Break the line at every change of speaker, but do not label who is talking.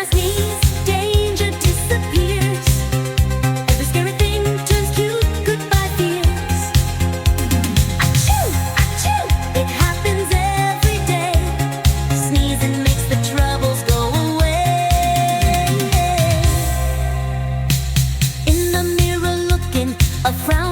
sneeze, danger disappears. Every scary thing turns to goodbye fears. Achoo! Achoo! It happens every day. Sneezing makes the troubles go away. In the mirror looking, a frown